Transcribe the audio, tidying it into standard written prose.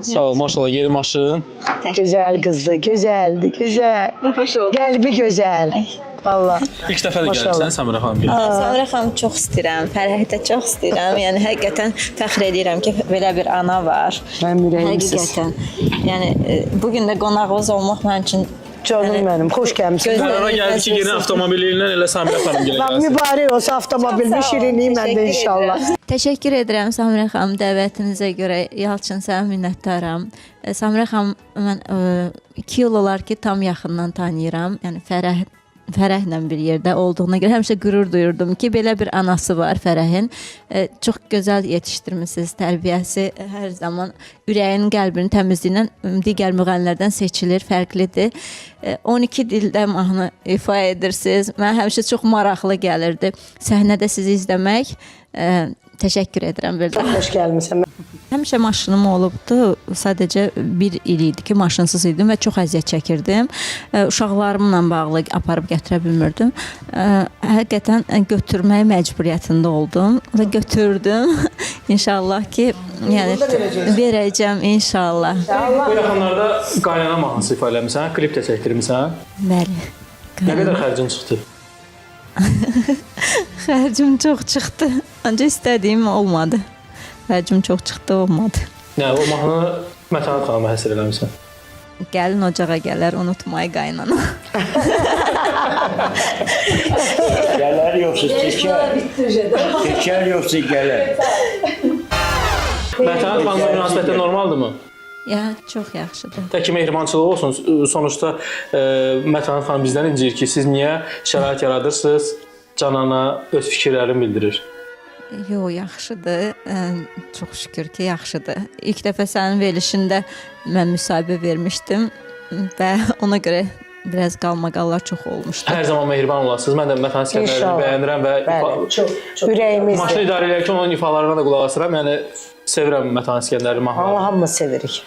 Sağ ol, maşallah yeni maşın. Güzel kızdı, güzeldi, güzel. Hoş oldu. Qəlbi gözəl. Vallahi. İlk dəfə də gəlirsən Səmirə xanım. Samira xanım çox istəyirəm, Fərəhi də çox istəyirəm. Yəni həqiqətən fəxr edirəm ki, belə bir ana var. Mənim ürəyimsiz. Həqiqətən. Yəni bu gün də qonağınız olmaq mənim üçün Canım mənim, xoş gəlmisiniz. Bu ara gəldi ki, yeni avtomobilindən elə Səmirə xanım gələ Bax, gəlsin. mübarək olsa avtomobilin şirinliyi məndə inşallah. Təşəkkür edirəm Samira xanım dəvətinizə görə. Yalçın sənə minnətdaram. Samira xanım mən 2 il olar ki, tam yaxından tanıyıram. Yəni Fərəhlə bir yerdə olduğuna görə həmişə qürur duyurdum ki, belə bir anası var Fərəhin. Çox gözəl yetişdirmisiniz. Tərbiyəsi hər zaman ürəyin, qəlbinin təmizliyindən digər müğənnilərdən seçilir, fərqlidir. 12 dildə mahnı ifa edirsiniz. Mən həmişə çox maraqlı gəlirdi səhnədə sizi izləmək. Təşəkkür edirəm belə. Xoş gəlmisən. Həmişə maşınım olubdu. Sadəcə bir il idi ki, maşınsız idim və çox əziyyət çəkirdim. Uşaqlarımla bağlı aparıb gətirə bilmirdim. Həqiqətən götürmək məcburiyyətində oldum və götürdüm. İnşallah ki, yəni verəcəm inşallah. Bu yaxınlarda qaynana mahnısı ifa eləmisən, klip də çəkdirmisən. Bəli. Nə qədər xərcin çıxdı? Xərcim çox çıxdı. Ancaq istədiyim olmadı. Xərcim çox çıxdı, olmadı. Nə, o mahnını Mətanət xanıma həsr eləmisən. Gəlin ocağa gələr, unutmayı qaynana. Gələr yoxsa çəkər. Çəkər yoxsa gələr. Mətanət xanımla münasibətdə normaldırmı? Ya, çox yaxşıdır. Tək ki, mehribançılıq olsun. Sonuçta Mətanət xanım bizdən incir ki, siz niyə şərait yaradırsınız, Canana öz fikirlərini bildirir. Yox, yaxşıdır. Çox şükür ki, yaxşıdır. İlk dəfə sənin verilişində mən müsahibə vermişdim və ona görə biraz qalmaqallar çox olmuşdu. Hər zaman mehriban olasınız. Mən də Mətanət İskəndərini bəyənirəm və Çox ürəyimizdir. maşını idarə edirkən onun ifalarına da qulaq asıram. Yəni sevirəm Mətanət İskəndərini mahnıları. Allah hamımız sevirik.